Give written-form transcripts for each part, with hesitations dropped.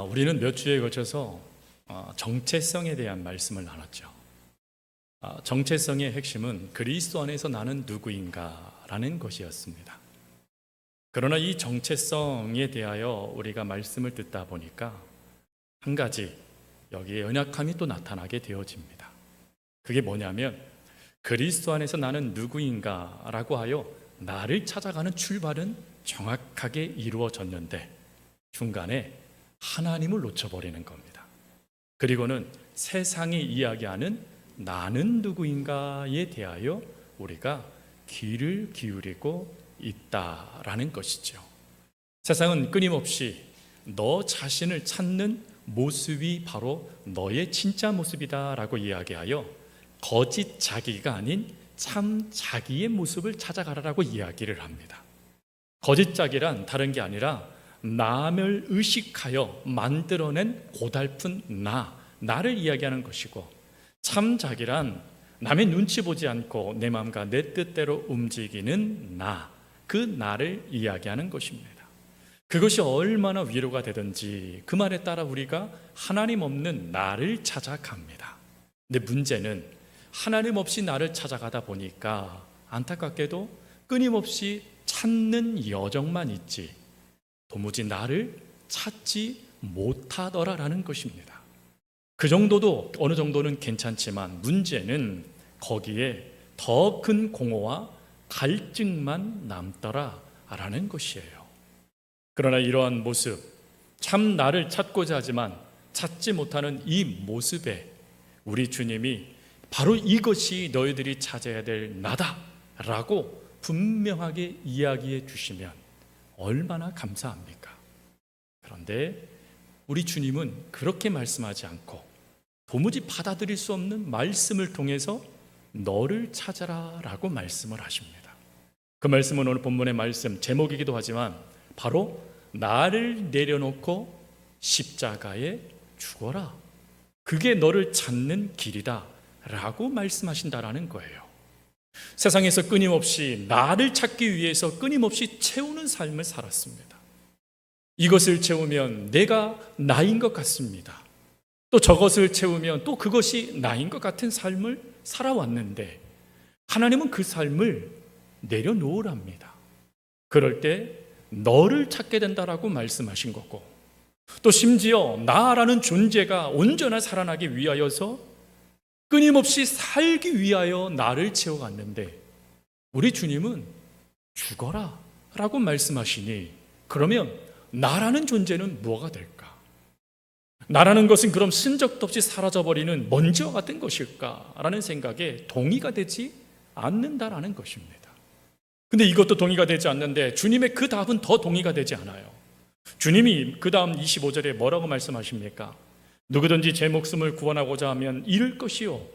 우리는 몇 주에 걸쳐서 정체성에 대한 말씀을 나눴죠. 정체성의 핵심은 그리스도 안에서 나는 누구인가라는 것이었습니다. 그러나 이 정체성에 대하여 우리가 말씀을 듣다 보니까 한 가지 여기에 연약함이 또 나타나게 되어집니다. 그게 뭐냐면 그리스도 안에서 나는 누구인가라고 하여 나를 찾아가는 출발은 정확하게 이루어졌는데 중간에 하나님을 놓쳐버리는 겁니다. 그리고는 세상이 이야기하는 나는 누구인가에 대하여 우리가 귀를 기울이고 있다라는 것이죠. 세상은 끊임없이 너 자신을 찾는 모습이 바로 너의 진짜 모습이다라고 이야기하여 거짓 자기가 아닌 참 자기의 모습을 찾아가라라고 이야기를 합니다. 거짓 자기란 다른 게 아니라 남을 의식하여 만들어낸 고달픈 나를 이야기하는 것이고, 참 자기란 남의 눈치 보지 않고 내 마음과 내 뜻대로 움직이는 그 나를 이야기하는 것입니다. 그것이 얼마나 위로가 되든지 그 말에 따라 우리가 하나님 없는 나를 찾아갑니다. 근데 문제는 하나님 없이 나를 찾아가다 보니까 안타깝게도 끊임없이 찾는 여정만 있지 도무지 나를 찾지 못하더라라는 것입니다. 그 정도도 어느 정도는 괜찮지만 문제는 거기에 더 큰 공허와 갈증만 남더라라는 것이에요. 그러나 이러한 모습, 참 나를 찾고자 하지만 찾지 못하는 이 모습에 우리 주님이 바로 이것이 너희들이 찾아야 될 나다라고 분명하게 이야기해 주시면 얼마나 감사합니까? 그런데 우리 주님은 그렇게 말씀하지 않고 도무지 받아들일 수 없는 말씀을 통해서 너를 찾아라 라고 말씀을 하십니다. 그 말씀은 오늘 본문의 말씀 제목이기도 하지만 바로 나를 내려놓고 십자가에 죽어라, 그게 너를 찾는 길이다 라고 말씀하신다라는 거예요. 세상에서 끊임없이 나를 찾기 위해서 끊임없이 채우는 삶을 살았습니다. 이것을 채우면 내가 나인 것 같습니다. 또 저것을 채우면 또 그것이 나인 것 같은 삶을 살아왔는데 하나님은 그 삶을 내려놓으랍니다. 그럴 때 너를 찾게 된다라고 말씀하신 거고, 또 심지어 나라는 존재가 온전히 살아나기 위하여서 끊임없이 살기 위하여 나를 채워갔는데 우리 주님은 죽어라 라고 말씀하시니 그러면 나라는 존재는 뭐가 될까? 나라는 것은 그럼 흔적도 없이 사라져버리는 먼지와 같은 것일까? 라는 생각에 동의가 되지 않는다라는 것입니다. 근데 이것도 동의가 되지 않는데 주님의 그 답은 더 동의가 되지 않아요. 주님이 그 다음 25절에 뭐라고 말씀하십니까? 누구든지 제 목숨을 구원하고자 하면 잃을 것이요,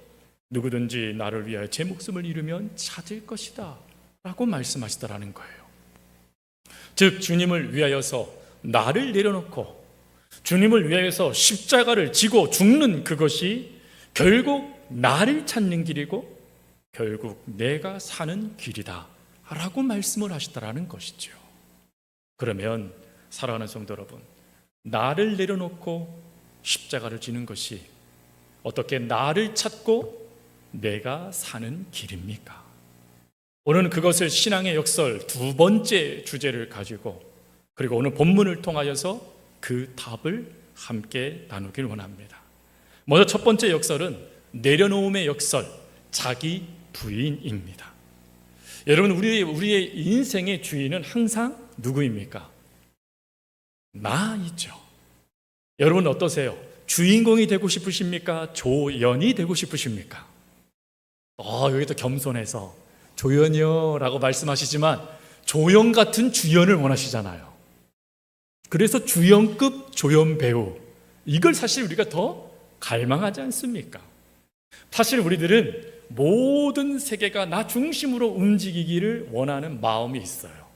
누구든지 나를 위하여 제 목숨을 잃으면 찾을 것이다 라고 말씀하시더라는 거예요. 즉 주님을 위하여서 나를 내려놓고 주님을 위하여서 십자가를 지고 죽는 그것이 결국 나를 찾는 길이고 결국 내가 사는 길이다 라고 말씀을 하시더라는 것이죠. 그러면 사랑하는 성도 여러분, 나를 내려놓고 십자가를 지는 것이 어떻게 나를 찾고 내가 사는 길입니까? 오늘은 그것을 신앙의 역설 두 번째 주제를 가지고 그리고 오늘 본문을 통하여서 그 답을 함께 나누길 원합니다. 먼저 첫 번째 역설은 내려놓음의 역설, 자기 부인입니다. 여러분, 우리의 인생의 주인은 항상 누구입니까? 나이죠. 여러분 어떠세요? 주인공이 되고 싶으십니까? 조연이 되고 싶으십니까? 여기도 겸손해서 조연이요 라고 말씀하시지만 조연 같은 주연을 원하시잖아요. 그래서 주연급 조연 배우, 이걸 사실 우리가 더 갈망하지 않습니까? 사실 우리들은 모든 세계가 나 중심으로 움직이기를 원하는 마음이 있어요.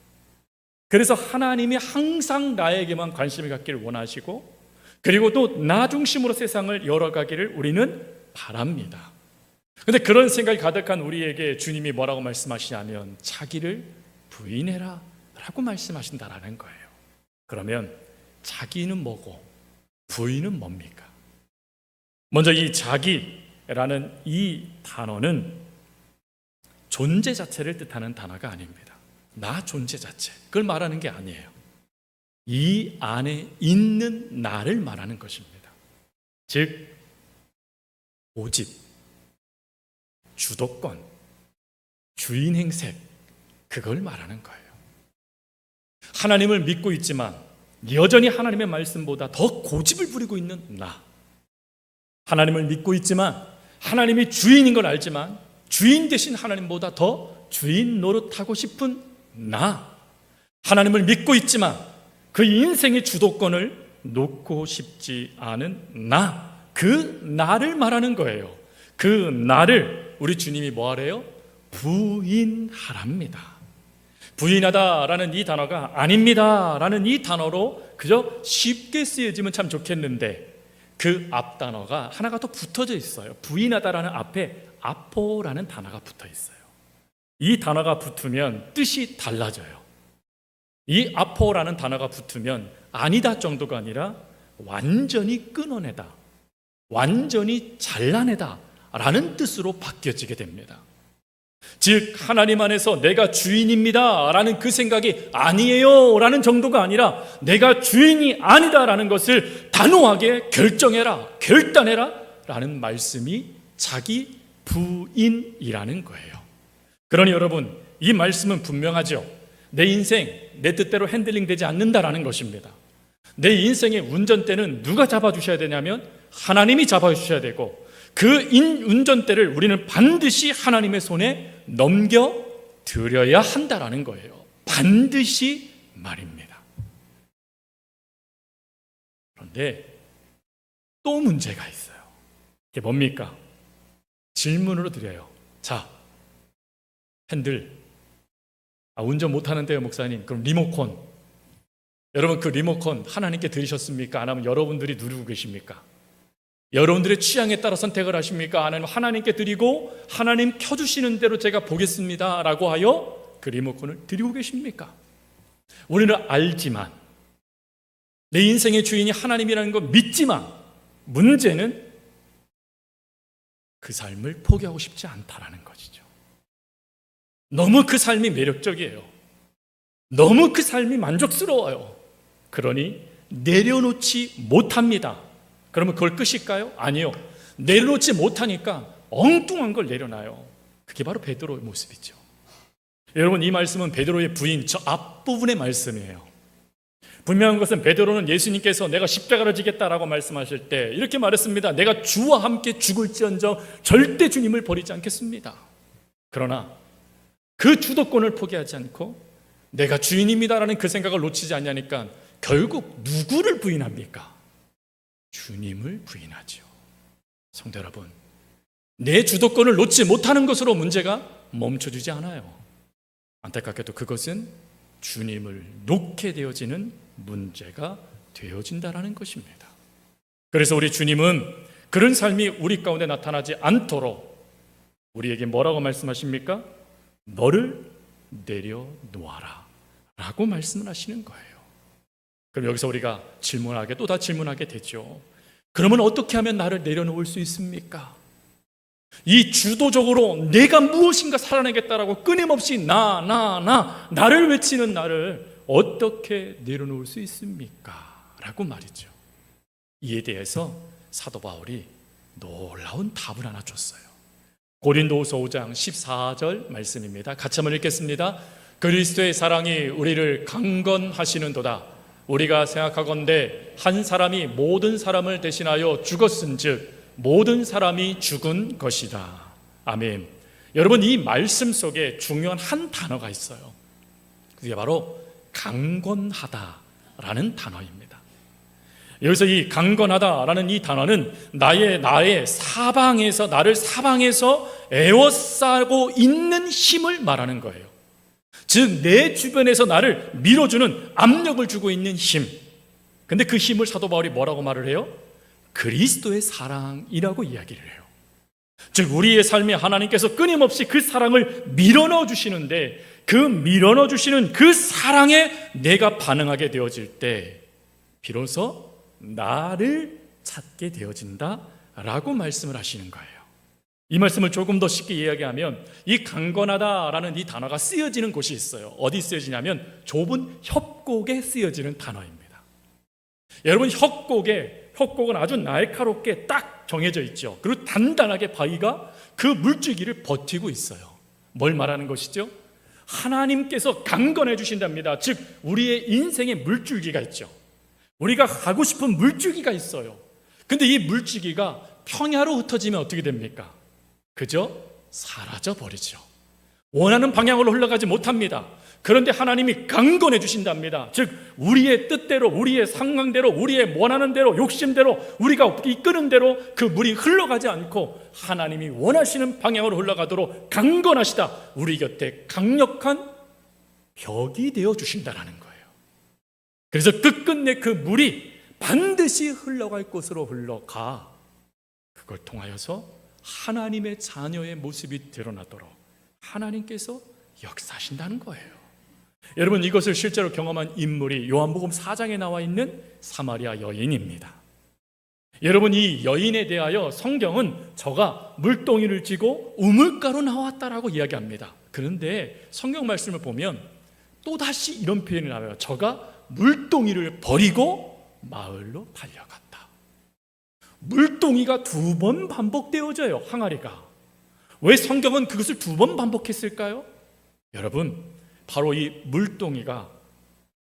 그래서 하나님이 항상 나에게만 관심을 갖기를 원하시고 그리고 또 나 중심으로 세상을 열어가기를 우리는 바랍니다. 그런데 그런 생각이 가득한 우리에게 주님이 뭐라고 말씀하시냐면 자기를 부인해라 라고 말씀하신다라는 거예요. 그러면 자기는 뭐고 부인은 뭡니까? 먼저 이 자기라는 이 단어는 존재 자체를 뜻하는 단어가 아닙니다. 나 존재 자체, 그걸 말하는 게 아니에요. 이 안에 있는 나를 말하는 것입니다. 즉 고집, 주도권, 주인 행색, 그걸 말하는 거예요. 하나님을 믿고 있지만 여전히 하나님의 말씀보다 더 고집을 부리고 있는 나. 하나님을 믿고 있지만 하나님이 주인인 걸 알지만 주인 대신 하나님보다 더 주인 노릇하고 싶은 나. 하나님을 믿고 있지만 그 인생의 주도권을 놓고 싶지 않은 나. 그 나를 말하는 거예요. 그 나를 우리 주님이 뭐 하래요? 부인하랍니다. 부인하다라는 이 단어가 아닙니다라는 이 단어로 그저 쉽게 쓰여지면 참 좋겠는데 그 앞 단어가 하나가 더 붙어져 있어요. 부인하다라는 앞에 아포라는 단어가 붙어 있어요. 이 단어가 붙으면 뜻이 달라져요. 이 아포라는 단어가 붙으면 아니다 정도가 아니라 완전히 끊어내다, 완전히 잘라내다 라는 뜻으로 바뀌어지게 됩니다. 즉 하나님 안에서 내가 주인입니다 라는 그 생각이 아니에요 라는 정도가 아니라 내가 주인이 아니다 라는 것을 단호하게 결정해라, 결단해라 라는 말씀이 자기 부인이라는 거예요. 그러니 여러분, 이 말씀은 분명하죠. 내 인생 내 뜻대로 핸들링 되지 않는다라는 것입니다. 내 인생의 운전대는 누가 잡아주셔야 되냐면 하나님이 잡아주셔야 되고 그 운전대를 우리는 반드시 하나님의 손에 넘겨드려야 한다라는 거예요. 반드시 말입니다. 그런데 또 문제가 있어요. 이게 뭡니까? 질문으로 드려요. 자, 핸들 운전 못하는데요 목사님, 그럼 리모컨, 여러분 그 리모컨 하나님께 드리셨습니까? 안 하면 여러분들이 누리고 계십니까? 여러분들의 취향에 따라 선택을 하십니까? 아니면 하나님께 드리고 하나님 켜주시는 대로 제가 보겠습니다 라고 하여 그 리모컨을 드리고 계십니까? 우리는 알지만 내 인생의 주인이 하나님이라는 거 믿지만 문제는 그 삶을 포기하고 싶지 않다라는 것이죠. 너무 그 삶이 매력적이에요. 너무 그 삶이 만족스러워요. 그러니 내려놓지 못합니다. 그러면 그걸 끝일까요? 아니요. 내려놓지 못하니까 엉뚱한 걸 내려놔요. 그게 바로 베드로의 모습이죠. 여러분, 이 말씀은 베드로의 부인 저 앞부분의 말씀이에요. 분명한 것은 베드로는 예수님께서 내가 십자가를 지겠다라고 말씀하실 때 이렇게 말했습니다. 내가 주와 함께 죽을지언정 절대 주님을 버리지 않겠습니다. 그러나 그 주도권을 포기하지 않고 내가 주인입니다라는 그 생각을 놓치지 않냐니까 결국 누구를 부인합니까? 주님을 부인하죠. 성도 여러분, 내 주도권을 놓지 못하는 것으로 문제가 멈춰지지 않아요. 안타깝게도 그것은 주님을 놓게 되어지는 문제가 되어진다라는 것입니다. 그래서 우리 주님은 그런 삶이 우리 가운데 나타나지 않도록 우리에게 뭐라고 말씀하십니까? 너를 내려놓아라 라고 말씀을 하시는 거예요. 그럼 여기서 우리가 질문하게 또 다 질문하게 되죠. 그러면 어떻게 하면 나를 내려놓을 수 있습니까? 이 주도적으로 내가 무엇인가 살아내겠다라고 끊임없이 나를 외치는 나를 어떻게 내려놓을 수 있습니까? 라고 말이죠. 이에 대해서 사도 바울이 놀라운 답을 하나 줬어요. 고린도후서 5장 14절 말씀입니다. 같이 한번 읽겠습니다. 그리스도의 사랑이 우리를 강건하시는도다. 우리가 생각하건대 한 사람이 모든 사람을 대신하여 죽었은즉 모든 사람이 죽은 것이다. 아멘. 여러분, 이 말씀 속에 중요한 한 단어가 있어요. 그게 바로 강건하다라는 단어입니다. 여기서 이 강건하다라는 이 단어는 나를 사방에서 에워싸고 있는 힘을 말하는 거예요. 즉 내 주변에서 나를 밀어주는 압력을 주고 있는 힘. 근데 그 힘을 사도 바울이 뭐라고 말을 해요? 그리스도의 사랑이라고 이야기를 해요. 즉 우리의 삶에 하나님께서 끊임없이 그 사랑을 밀어넣어 주시는데 그 밀어넣어 주시는 그 사랑에 내가 반응하게 되어질 때 비로소 나를 찾게 되어진다라고 말씀을 하시는 거예요. 이 말씀을 조금 더 쉽게 이야기하면 이 강건하다라는 이 단어가 쓰여지는 곳이 있어요. 어디 쓰여지냐면 좁은 협곡에 쓰여지는 단어입니다. 여러분, 협곡은 아주 날카롭게 딱 정해져 있죠. 그리고 단단하게 바위가 그 물줄기를 버티고 있어요. 뭘 말하는 것이죠? 하나님께서 강건해 주신답니다. 즉 우리의 인생에 물줄기가 있죠. 우리가 가고 싶은 물줄기가 있어요. 근데 이 물줄기가 평야로 흩어지면 어떻게 됩니까? 그저 사라져 버리죠. 원하는 방향으로 흘러가지 못합니다. 그런데 하나님이 강건해 주신답니다. 즉 우리의 뜻대로, 우리의 상황대로, 우리의 원하는 대로, 욕심대로, 우리가 이끄는 대로 그 물이 흘러가지 않고 하나님이 원하시는 방향으로 흘러가도록 강건하시다, 우리 곁에 강력한 벽이 되어 주신다라는 거예요. 그래서 끝끝내 그 물이 반드시 흘러갈 곳으로 흘러가 그걸 통하여서 하나님의 자녀의 모습이 드러나도록 하나님께서 역사하신다는 거예요. 여러분, 이것을 실제로 경험한 인물이 요한복음 4장에 나와 있는 사마리아 여인입니다. 여러분, 이 여인에 대하여 성경은 저가 물동이를 쥐고 우물가로 나왔다라고 이야기합니다. 그런데 성경 말씀을 보면 또다시 이런 표현이 나와요. 저가 물동이를 버리고 마을로 달려갔다. 물동이가 2번 반복되어져요, 항아리가. 왜 성경은 그것을 2번 반복했을까요? 여러분, 바로 이 물동이가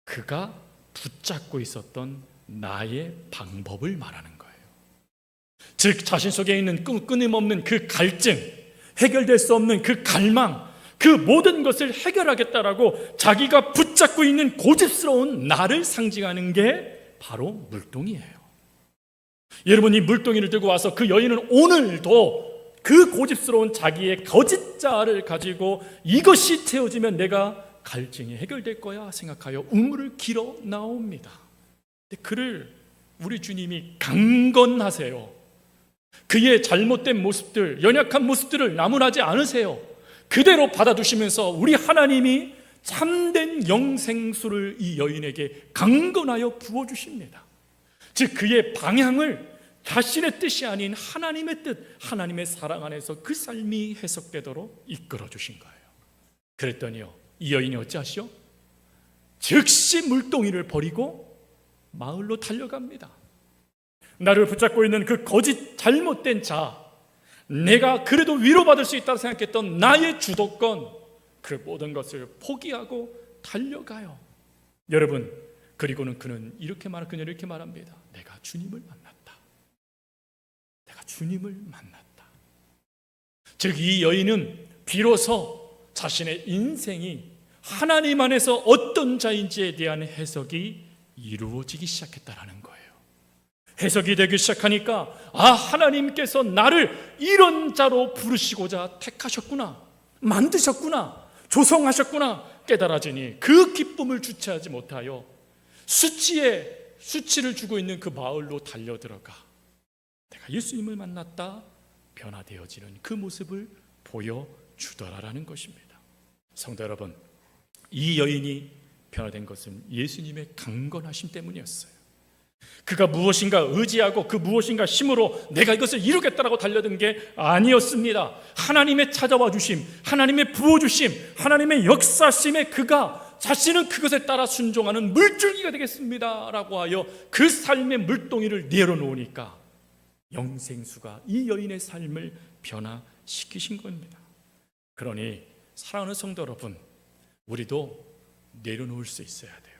그가 붙잡고 있었던 나의 방법을 말하는 거예요. 즉 자신 속에 있는 끊임없는 그 갈증, 해결될 수 없는 그 갈망, 그 모든 것을 해결하겠다라고 자기가 붙잡고 있는 고집스러운 나를 상징하는 게 바로 물동이에요. 여러분, 이 물동이를 들고 와서 그 여인은 오늘도 그 고집스러운 자기의 거짓자를 가지고 이것이 채워지면 내가 갈증이 해결될 거야 생각하여 우물을 길어 나옵니다. 근데 그를 우리 주님이 강건하세요. 그의 잘못된 모습들, 연약한 모습들을 나무라지 않으세요. 그대로 받아두시면서 우리 하나님이 참된 영생수를 이 여인에게 강건하여 부어주십니다. 즉 그의 방향을 자신의 뜻이 아닌 하나님의 뜻, 하나님의 사랑 안에서 그 삶이 해석되도록 이끌어 주신 거예요. 그랬더니요, 이 여인이 어찌하시오? 즉시 물동이를 버리고 마을로 달려갑니다. 나를 붙잡고 있는 그 거짓 잘못된 자, 내가 그래도 위로받을 수 있다고 생각했던 나의 주도권, 그 모든 것을 포기하고 달려가요. 여러분, 그리고는 그녀는 이렇게 말합니다. 내가 주님을 만났다. 내가 주님을 만났다. 즉 이 여인은 비로소 자신의 인생이 하나님 안에서 어떤 자인지에 대한 해석이 이루어지기 시작했다라는 거예요. 해석이 되기 시작하니까 하나님께서 나를 이런 자로 부르시고자 택하셨구나, 만드셨구나, 조성하셨구나 깨달아지니 그 기쁨을 주체하지 못하여 수치를 주고 있는 그 마을로 달려들어가 내가 예수님을 만났다 변화되어지는 그 모습을 보여주더라라는 것입니다. 성도 여러분, 이 여인이 변화된 것은 예수님의 강건하심 때문이었어요. 그가 무엇인가 의지하고 그 무엇인가 힘으로 내가 이것을 이루겠다라고 달려든 게 아니었습니다. 하나님의 찾아와 주심, 하나님의 부어주심, 하나님의 역사심에 그가 자신은 그것에 따라 순종하는 물줄기가 되겠습니다 라고 하여 그 삶의 물동이를 내려놓으니까 영생수가 이 여인의 삶을 변화시키신 겁니다. 그러니 사랑하는 성도 여러분, 우리도 내려놓을 수 있어야 돼요.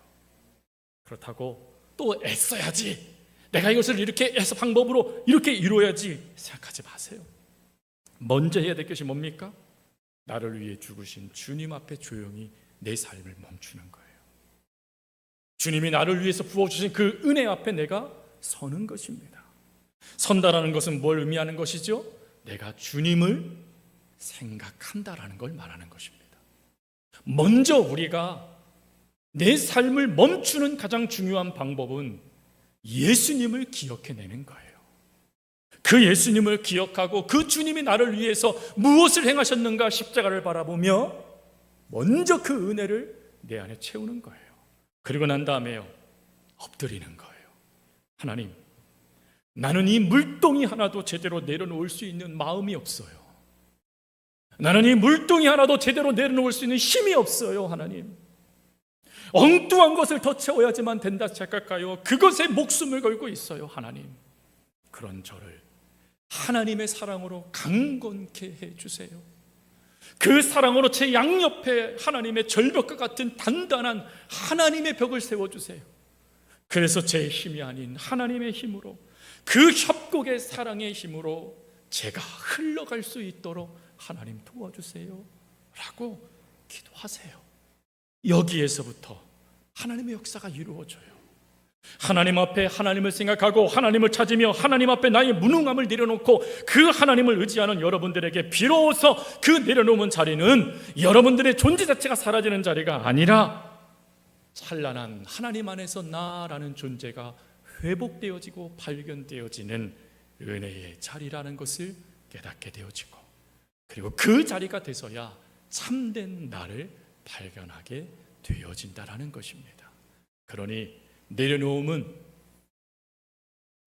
그렇다고 또 애써야지, 내가 이것을 이렇게 해서 방법으로 이렇게 이루어야지 생각하지 마세요. 먼저 해야 될 것이 뭡니까? 나를 위해 죽으신 주님 앞에 조용히 내 삶을 멈추는 거예요. 주님이 나를 위해서 부어주신 그 은혜 앞에 내가 서는 것입니다. 선다라는 것은 뭘 의미하는 것이죠? 내가 주님을 생각한다라는 걸 말하는 것입니다. 먼저 우리가 내 삶을 멈추는 가장 중요한 방법은 예수님을 기억해내는 거예요. 그 예수님을 기억하고 그 주님이 나를 위해서 무엇을 행하셨는가 십자가를 바라보며 먼저 그 은혜를 내 안에 채우는 거예요. 그리고 난 다음에요, 엎드리는 거예요. 하나님, 나는 이 물동이 하나도 제대로 내려놓을 수 있는 마음이 없어요. 나는 이 물동이 하나도 제대로 내려놓을 수 있는 힘이 없어요. 하나님, 엉뚱한 것을 더 채워야지만 된다 생각하여 그것에 목숨을 걸고 있어요. 하나님, 그런 저를 하나님의 사랑으로 강건케 해주세요. 그 사랑으로 제 양옆에 하나님의 절벽과 같은 단단한 하나님의 벽을 세워주세요. 그래서 제 힘이 아닌 하나님의 힘으로, 그 협곡의 사랑의 힘으로 제가 흘러갈 수 있도록 하나님 도와주세요 라고 기도하세요. 여기에서부터 하나님의 역사가 이루어져요. 하나님 앞에 하나님을 생각하고 하나님을 찾으며 하나님 앞에 나의 무능함을 내려놓고 그 하나님을 의지하는 여러분들에게 비로소 그 내려놓은 자리는 여러분들의 존재 자체가 사라지는 자리가 아니라 찬란한 하나님 안에서 나라는 존재가 회복되어지고 발견되어지는 은혜의 자리라는 것을 깨닫게 되어지고, 그리고 그 자리가 돼서야 참된 나를 발견하게 되어진다라는 것입니다. 그러니 내려놓음은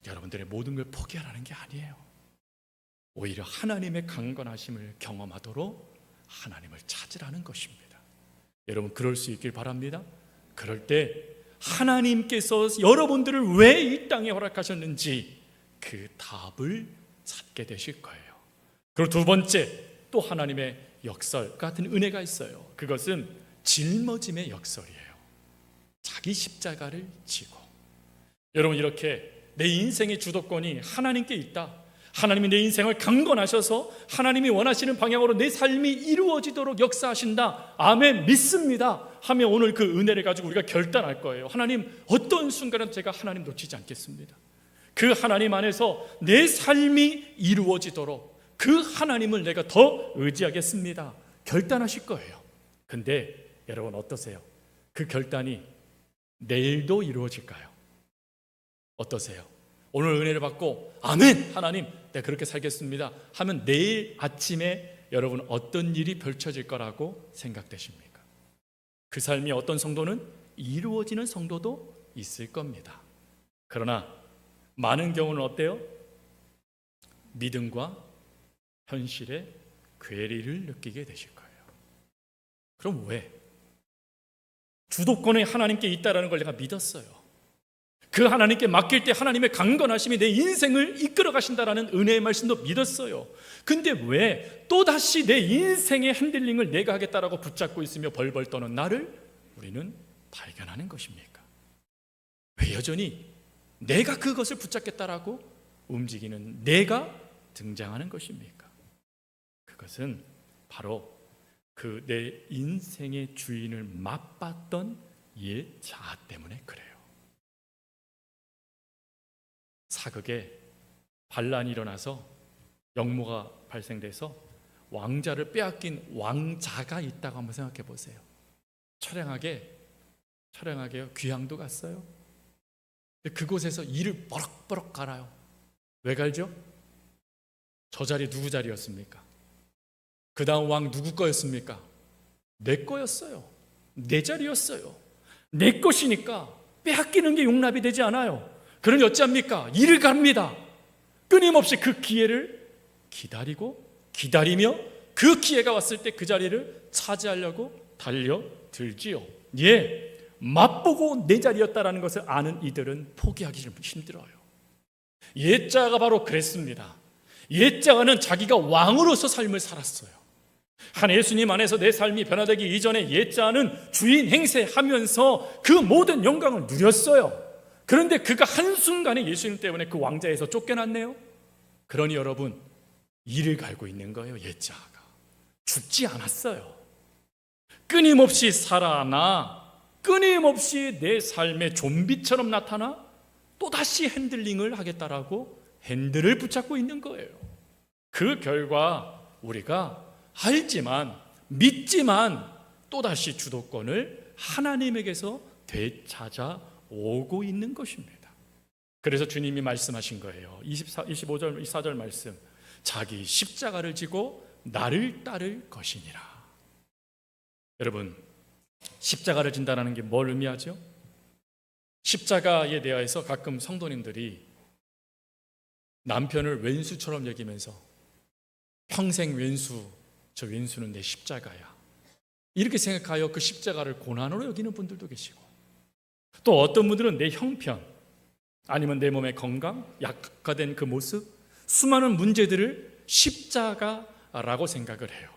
여러분들의 모든 걸 포기하라는 게 아니에요. 오히려 하나님의 강건하심을 경험하도록 하나님을 찾으라는 것입니다. 여러분, 그럴 수 있길 바랍니다. 그럴 때 하나님께서 여러분들을 왜 이 땅에 허락하셨는지 그 답을 찾게 되실 거예요. 그리고 두 번째, 또 하나님의 역설 같은 은혜가 있어요. 그것은 짊어짐의 역설이에요. 자기 십자가를 지고. 여러분, 이렇게 내 인생의 주도권이 하나님께 있다, 하나님이 내 인생을 강건하셔서 하나님이 원하시는 방향으로 내 삶이 이루어지도록 역사하신다, 아멘, 믿습니다 하며 오늘 그 은혜를 가지고 우리가 결단할 거예요. 하나님, 어떤 순간은 제가 하나님 놓치지 않겠습니다. 그 하나님 안에서 내 삶이 이루어지도록 그 하나님을 내가 더 의지하겠습니다 결단하실 거예요. 근데 여러분, 어떠세요? 그 결단이 내일도 이루어질까요? 어떠세요? 오늘 은혜를 받고 아멘, 하나님 내가 그렇게 살겠습니다 하면 내일 아침에 여러분 어떤 일이 펼쳐질 거라고 생각되십니까? 그 삶이 어떤 성도는 이루어지는 성도도 있을 겁니다. 그러나 많은 경우는 어때요? 믿음과 현실의 괴리를 느끼게 되실 거예요. 그럼 왜? 주도권이 하나님께 있다는 걸 내가 믿었어요. 그 하나님께 맡길 때 하나님의 강건하심이 내 인생을 이끌어 가신다는 은혜의 말씀도 믿었어요. 근데 왜 또다시 내 인생의 핸들링을 내가 하겠다라고 붙잡고 있으며 벌벌 떠는 나를 우리는 발견하는 것입니까? 왜 여전히 내가 그것을 붙잡겠다라고 움직이는 내가 등장하는 것입니까? 그것은 바로 그 내 인생의 주인을 맛봤던 옛 자아 때문에 그래요. 사극에 반란이 일어나서 역모가 발생돼서 왕자를 빼앗긴 왕자가 있다고 한번 생각해 보세요. 처량하게요 귀향도 갔어요. 그곳에서 이를 버럭버럭 갈아요. 왜 갈죠? 저 자리 누구 자리였습니까? 그 다음 왕 누구 거였습니까? 내 거였어요. 내 자리였어요. 내 것이니까 빼앗기는 게 용납이 되지 않아요. 그러니 어찌합니까? 이를 갑니다. 끊임없이 그 기회를 기다리며 그 기회가 왔을 때 그 자리를 차지하려고 달려들지요. 맛보고 내 자리였다라는 것을 아는 이들은 포기하기 좀 힘들어요. 옛자가 바로 그랬습니다. 옛자가는 자기가 왕으로서 삶을 살았어요. 한 예수님 안에서 내 삶이 변화되기 이전에 옛자는 주인 행세하면서 그 모든 영광을 누렸어요. 그런데 그가 한순간에 예수님 때문에 그 왕자에서 쫓겨났네요. 그러니 여러분, 이를 갈고 있는 거예요. 옛자가 죽지 않았어요. 끊임없이 살아나 끊임없이 내 삶의 좀비처럼 나타나 또다시 핸들링을 하겠다라고 핸들을 붙잡고 있는 거예요. 그 결과 우리가 알지만 믿지만 또다시 주도권을 하나님에게서 되찾아 오고 있는 것입니다. 그래서 주님이 말씀하신 거예요. 25절, 24절 말씀, 자기 십자가를 지고 나를 따를 것이니라. 여러분, 십자가를 진다는 게 뭘 의미하죠? 십자가에 대해서 가끔 성도님들이 남편을 왼수처럼 여기면서 평생 왼수, 저 왼수는 내 십자가야, 이렇게 생각하여 그 십자가를 고난으로 여기는 분들도 계시고, 또 어떤 분들은 내 형편, 아니면 내 몸의 건강, 약화된 그 모습, 수많은 문제들을 십자가라고 생각을 해요.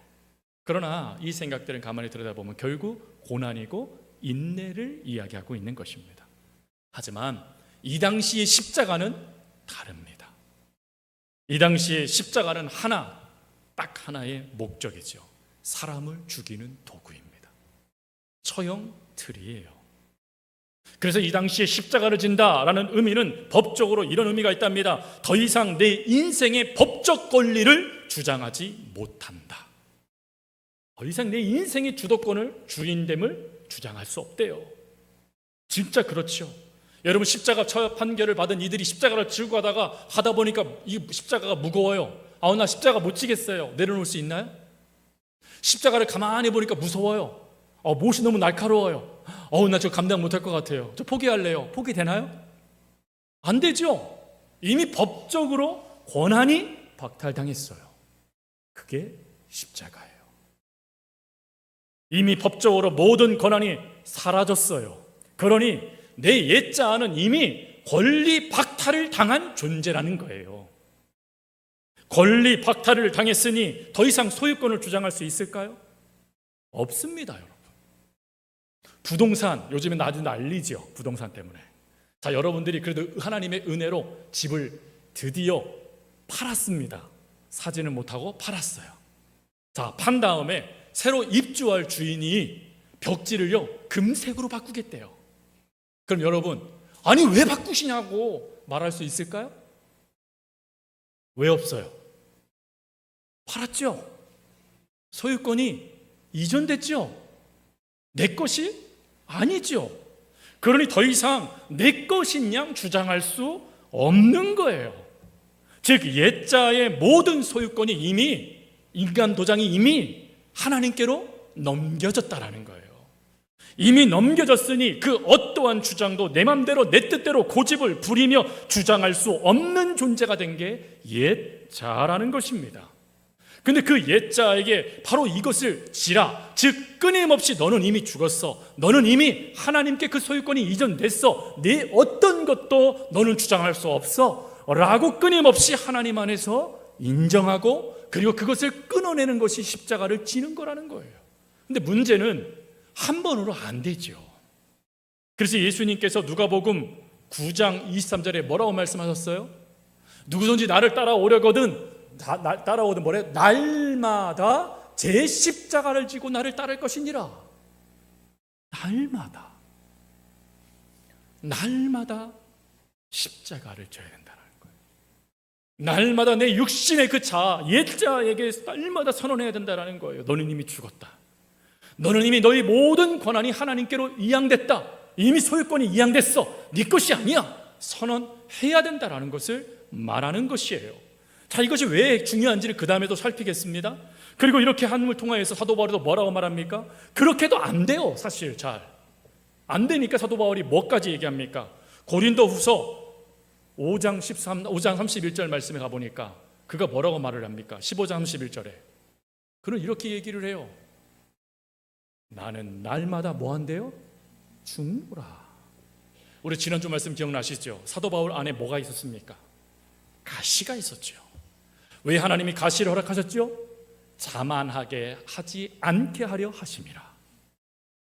그러나 이 생각들은 가만히 들여다보면 결국 고난이고 인내를 이야기하고 있는 것입니다. 하지만 이 당시의 십자가는 다릅니다. 이 당시의 십자가는 딱 하나의 목적이죠. 사람을 죽이는 도구입니다. 처형 틀이에요. 그래서 이 당시에 십자가를 진다라는 의미는 법적으로 이런 의미가 있답니다. 더 이상 내 인생의 법적 권리를 주장하지 못한다. 더 이상 내 인생의 주도권을, 주인됨을 주장할 수 없대요. 진짜 그렇죠. 여러분, 십자가 처형 판결을 받은 이들이 십자가를 지고 하다 보니까 이 십자가가 무거워요. 나 십자가 못 지겠어요. 내려놓을 수 있나요? 십자가를 가만히 보니까 무서워요. 못이 너무 날카로워요. 나 저 감당 못할 것 같아요. 저 포기할래요. 포기되나요? 안 되죠. 이미 법적으로 권한이 박탈당했어요. 그게 십자가예요. 이미 법적으로 모든 권한이 사라졌어요. 그러니 내 옛자아는 이미 권리 박탈을 당한 존재라는 거예요. 권리 박탈을 당했으니 더 이상 소유권을 주장할 수 있을까요? 없습니다, 여러분. 부동산, 요즘에 아주 난리죠. 부동산 때문에. 자, 여러분들이 그래도 하나님의 은혜로 집을 드디어 팔았습니다. 사지는 못하고 팔았어요. 자, 판 다음에 새로 입주할 주인이 벽지를요 금색으로 바꾸겠대요. 그럼 여러분, 아니 왜 바꾸시냐고 말할 수 있을까요? 왜 없어요? 팔았죠. 소유권이 이전됐죠. 내 것이 아니죠. 그러니 더 이상 내 것인 양 주장할 수 없는 거예요. 즉 옛자의 모든 소유권이 이미, 인간 도장이 이미 하나님께로 넘겨졌다라는 거예요. 이미 넘겨졌으니 그 어떠한 주장도 내 맘대로 내 뜻대로 고집을 부리며 주장할 수 없는 존재가 된 게 옛자라는 것입니다. 근데 그 옛자에게 바로 이것을 지라, 즉 끊임없이 너는 이미 죽었어, 너는 이미 하나님께 그 소유권이 이전됐어, 내 어떤 것도 너는 주장할 수 없어 라고 끊임없이 하나님 안에서 인정하고, 그리고 그것을 끊어내는 것이 십자가를 지는 거라는 거예요. 근데 문제는 한 번으로 안 되죠. 그래서 예수님께서 누가복음 9장 23절에 뭐라고 말씀하셨어요? 누구든지 나를 따라오려거든, 따라오든 뭐래? 날마다 제 십자가를 지고 나를 따를 것이니라. 날마다 십자가를 져야 된다는 거예요. 날마다 내 육신의 그 자, 옛자에게 날마다 선언해야 된다는 거예요. 너는 이미 죽었다. 너는 이미 너희 모든 권한이 하나님께로 이양됐다. 이미 소유권이 이양됐어. 네 것이 아니야. 선언해야 된다는 것을 말하는 것이에요. 자, 이것이 왜 중요한지를 그 다음에도 살피겠습니다. 그리고 이렇게 한물 통하여서 사도 바울도 뭐라고 말합니까? 그렇게도 안 돼요. 사실 잘 안 되니까 사도 바울이 뭐까지 얘기합니까? 고린도 후서 5장 31절 말씀에 가보니까 그가 뭐라고 말을 합니까? 15장 31절에 그는 이렇게 얘기를 해요. 나는 날마다 뭐 한대요? 죽노라. 우리 지난주 말씀 기억나시죠? 사도 바울 안에 뭐가 있었습니까? 가시가 있었죠. 왜 하나님이 가시를 허락하셨죠? 자만하게 하지 않게 하려 하심이라.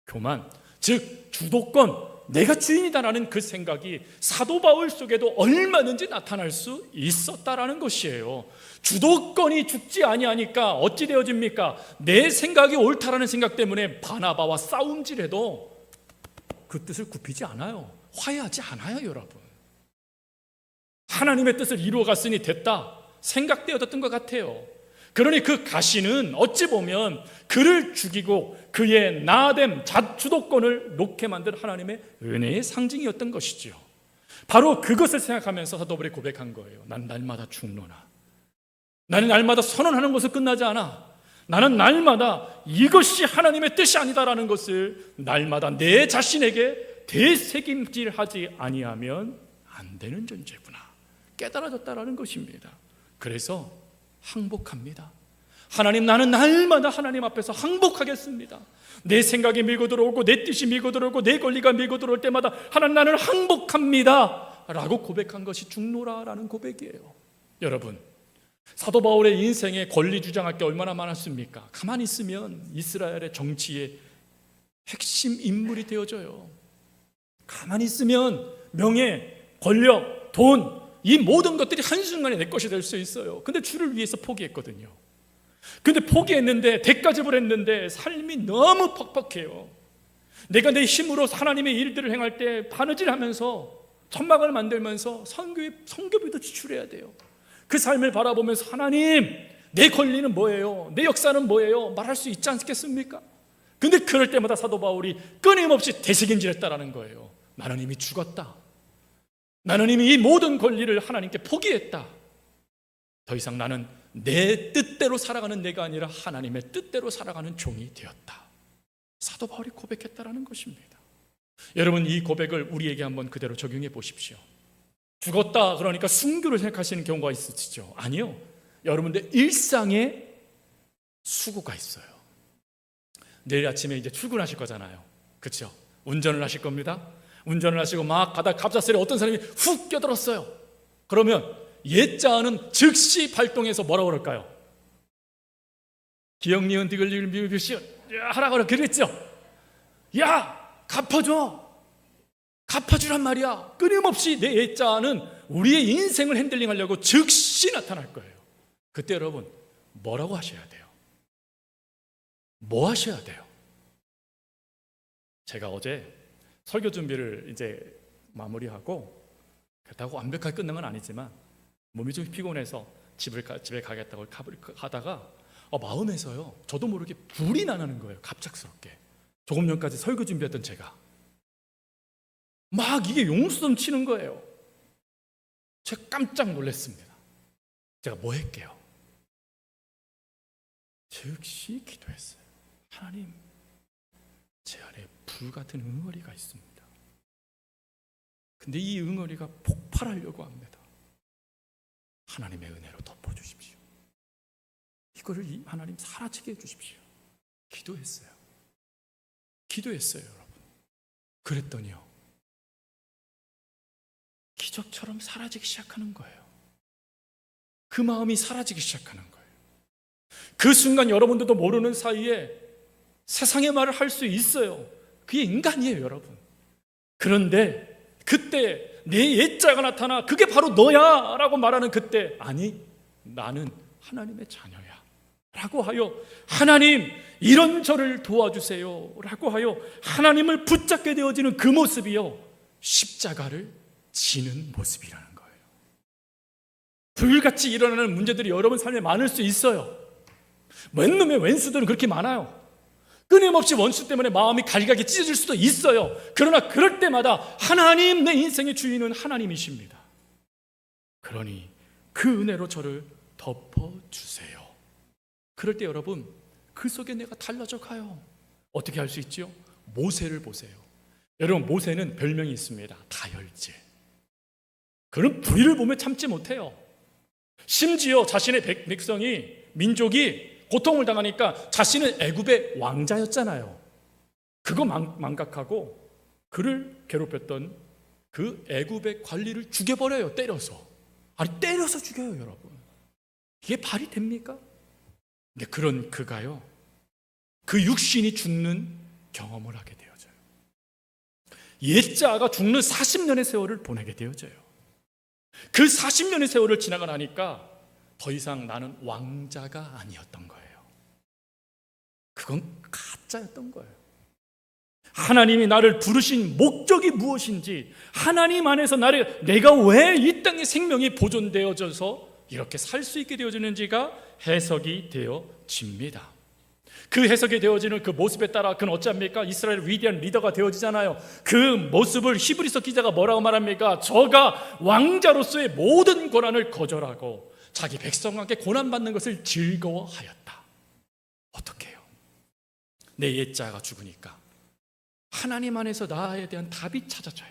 교만, 즉 주도권, 내가 주인이다라는 그 생각이 사도 바울 속에도 얼마든지 나타날 수 있었다라는 것이에요. 주도권이 죽지 아니하니까 어찌 되어집니까? 내 생각이 옳다라는 생각 때문에 바나바와 싸움질해도 그 뜻을 굽히지 않아요. 화해하지 않아요, 여러분. 하나님의 뜻을 이루어갔으니 됐다 생각되었던 것 같아요. 그러니 그 가시는 어찌 보면 그를 죽이고 그의 나됨, 자주도권을 놓게 만든 하나님의 은혜의 상징이었던 것이죠. 바로 그것을 생각하면서 사도 바울이 고백한 거예요. 난 날마다 죽노나. 나는 날마다 선언하는 것을 끝나지 않아. 나는 날마다 이것이 하나님의 뜻이 아니다라는 것을 날마다 내 자신에게 대책임질하지 아니하면 안 되는 존재구나 깨달아졌다라는 것입니다. 그래서 항복합니다. 하나님, 나는 날마다 하나님 앞에서 항복하겠습니다. 내 생각이 밀고 들어오고 내 뜻이 밀고 들어오고 내 권리가 밀고 들어올 때마다 하나님, 나는 항복합니다 라고 고백한 것이 중노라라는 고백이에요. 여러분, 사도 바울의 인생에 권리 주장할 게 얼마나 많았습니까? 가만히 있으면 이스라엘의 정치의 핵심 인물이 되어져요. 가만히 있으면 명예, 권력, 돈, 이 모든 것들이 한순간에 내 것이 될 수 있어요. 근데 주를 위해서 포기했거든요. 근데 포기했는데, 대가 지불했는데 삶이 너무 퍽퍽해요. 내가 내 힘으로 하나님의 일들을 행할 때 바느질하면서 천막을 만들면서 선교비도 지출해야 돼요. 그 삶을 바라보면서 하나님, 내 권리는 뭐예요? 내 역사는 뭐예요? 말할 수 있지 않겠습니까? 근데 그럴 때마다 사도 바울이 끊임없이 되새김질했다라는 거예요. 나는 이미 죽었다. 나는 이미 이 모든 권리를 하나님께 포기했다. 더 이상 나는 내 뜻대로 살아가는 내가 아니라 하나님의 뜻대로 살아가는 종이 되었다. 사도 바울이 고백했다라는 것입니다. 여러분, 이 고백을 우리에게 한번 그대로 적용해 보십시오. 죽었다 그러니까 순교를 생각하시는 경우가 있으시죠? 아니요. 여러분들 일상에 수고가 있어요. 내일 아침에 이제 출근하실 거잖아요. 그렇죠? 운전을 하실 겁니다. 운전을 하시고 막 가다 갑작스레 어떤 사람이 훅 껴들었어요. 그러면 옛자는 즉시 발동해서 뭐라고 그럴까요? 기억, 니은, 디귿, 리을, 미을, 비읍, 하라고 그랬죠? 야, 갚아주란 말이야. 끊임없이 내 옛자는 우리의 인생을 핸들링하려고 즉시 나타날 거예요. 그때 여러분, 뭐라고 하셔야 돼요? 뭐 하셔야 돼요? 제가 어제 설교 준비를 이제 마무리하고, 그렇다고 완벽하게 끝난 건 아니지만 몸이 좀 피곤해서 집에 가겠다고 가다가 마음에서요, 저도 모르게 불이 나는 거예요. 갑작스럽게. 조금 전까지 설교 준비했던 제가 막 이게 용수점 치는 거예요. 제가 깜짝 놀랐습니다. 제가 뭐 할게요? 즉시 기도했어요. 하나님, 제 안에 불같은 응어리가 있습니다. 근데 이 응어리가 폭발하려고 합니다. 하나님의 은혜로 덮어주십시오. 이거를 하나님 사라지게 해주십시오. 기도했어요. 여러분. 그랬더니요, 기적처럼 사라지기 시작하는 거예요. 그 마음이 사라지기 시작하는 거예요. 그 순간 여러분들도 모르는 사이에 세상의 말을 할 수 있어요. 그게 인간이에요, 여러분. 그런데 그때 내 옛자가 나타나 그게 바로 너야 라고 말하는 그때, 아니, 나는 하나님의 자녀야 라고 하여, 하나님, 이런 저를 도와주세요 라고 하여 하나님을 붙잡게 되어지는 그 모습이요, 십자가를 지는 모습이라는 거예요. 불같이 일어나는 문제들이 여러분 삶에 많을 수 있어요. 웬놈의 웬수들은 그렇게 많아요. 끊임없이 원수 때문에 마음이 갈기갈기 찢어질 수도 있어요. 그러나 그럴 때마다 하나님, 내 인생의 주인은 하나님이십니다. 그러니 그 은혜로 저를 덮어주세요. 그럴 때 여러분, 그 속에 내가 달라져 가요. 어떻게 할 수 있죠? 모세를 보세요. 여러분, 모세는 별명이 있습니다. 다혈질. 그런 불의를 보면 참지 못해요. 심지어 자신의 백성이, 민족이 고통을 당하니까 자신은 애굽의 왕자였잖아요. 그거 망각하고 그를 괴롭혔던 그 애굽의 관리를 죽여버려요. 때려서. 아니, 때려서 죽여요, 여러분. 이게 말이 됩니까? 근데 그런 그가요, 그 육신이 죽는 경험을 하게 되어져요. 옛자가 죽는 40년의 세월을 보내게 되어져요. 그 40년의 세월을 지나가 나니까 더 이상 나는 왕자가 아니었던 거예요. 그건 가짜였던 거예요. 하나님이 나를 부르신 목적이 무엇인지, 하나님 안에서 내가 왜 이 땅에 생명이 보존되어져서 이렇게 살 수 있게 되어지는지가 해석이 되어집니다. 그 해석이 되어지는 그 모습에 따라 그는 어찌합니까? 이스라엘 위대한 리더가 되어지잖아요. 그 모습을 히브리서 기자가 뭐라고 말합니까? 저가 왕자로서의 모든 고난을 거절하고 자기 백성과 함께 고난받는 것을 즐거워하였다. 어떻게 해요? 내 옛자가 죽으니까 하나님 안에서 나에 대한 답이 찾아져요.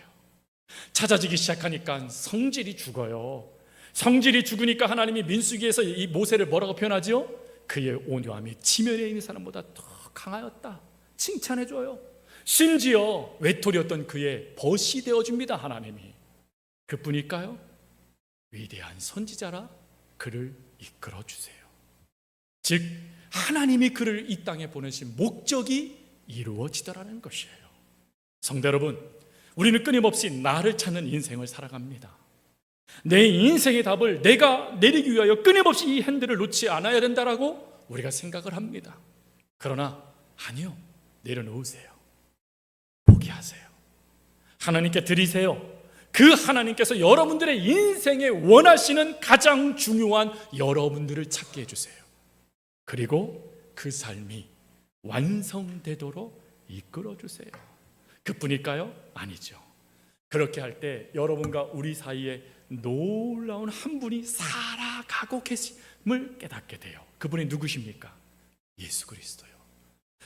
찾아지기 시작하니까 성질이 죽어요. 성질이 죽으니까 하나님이 민수기에서 이 모세를 뭐라고 표현하죠? 그의 온유함이 지면에 있는 사람보다 더 강하였다 칭찬해줘요. 심지어 외톨이였던 그의 벗이 되어줍니다. 하나님이. 그뿐일까요? 위대한 선지자라 그를 이끌어주세요. 즉 하나님이 그를 이 땅에 보내신 목적이 이루어지더라는 것이에요. 성도 여러분, 우리는 끊임없이 나를 찾는 인생을 살아갑니다. 내 인생의 답을 내가 내리기 위하여 끊임없이 이 핸들을 놓지 않아야 된다라고 우리가 생각을 합니다. 그러나 아니요, 내려놓으세요. 포기하세요. 하나님께 드리세요. 그 하나님께서 여러분들의 인생에 원하시는 가장 중요한 여러분들을 찾게 해주세요. 그리고 그 삶이 완성되도록 이끌어주세요. 그뿐일까요? 아니죠. 그렇게 할 때 여러분과 우리 사이에 놀라운 한 분이 살아가고 계심을 깨닫게 돼요. 그분이 누구십니까? 예수 그리스도요.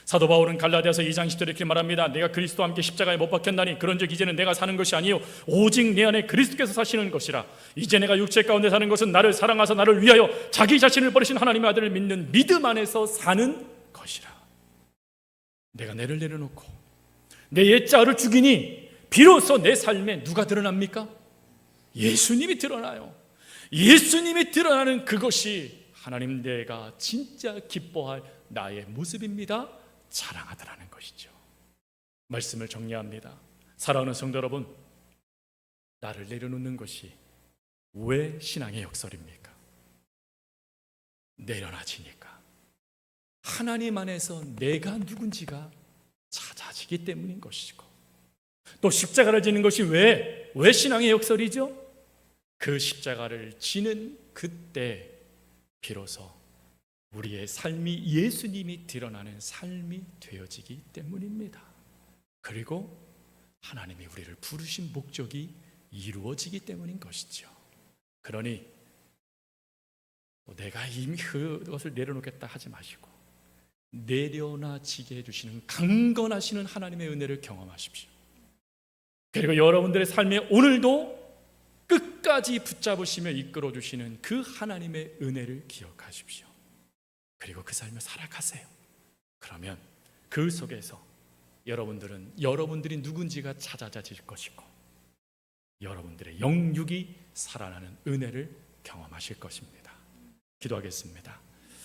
사도 바울은 갈라디아서 2장 10절에 이렇게 말합니다. 내가 그리스도와 함께 십자가에 못 박혔나니 그런즉 이제는 내가 사는 것이 아니요 오직 내 안에 그리스도께서 사시는 것이라. 이제 내가 육체 가운데 사는 것은 나를 사랑하사 나를 위하여 자기 자신을 버리신 하나님의 아들을 믿는 믿음 안에서 사는 것이라. 내가 내를 내려놓고 내 옛자를 죽이니 비로소 내 삶에 누가 드러납니까? 예수님이 드러나요. 예수님이 드러나는 그것이 하나님 내가 진짜 기뻐할 나의 모습입니다. 자랑하더라는 것이죠. 말씀을 정리합니다. 사랑하는 성도 여러분, 나를 내려놓는 것이 왜 신앙의 역설입니까? 내려놔지니까 하나님 안에서 내가 누군지가 찾아지기 때문인 것이고, 또 십자가를 지는 것이 왜 신앙의 역설이죠? 그 십자가를 지는 그때 비로소 우리의 삶이 예수님이 드러나는 삶이 되어지기 때문입니다. 그리고 하나님이 우리를 부르신 목적이 이루어지기 때문인 것이죠. 그러니 내가 이미 그것을 내려놓겠다 하지 마시고 내려놔지게 해주시는 강건하시는 하나님의 은혜를 경험하십시오. 그리고 여러분들의 삶에 오늘도 끝까지 붙잡으시며 이끌어주시는 그 하나님의 은혜를 기억하십시오. 그리고 그 삶을 살아가세요. 그러면 그 속에서 여러분들은 여러분들이 누군지가 찾아질 것이고 여러분들의 영육이 살아나는 은혜를 경험하실 것입니다. 기도하겠습니다.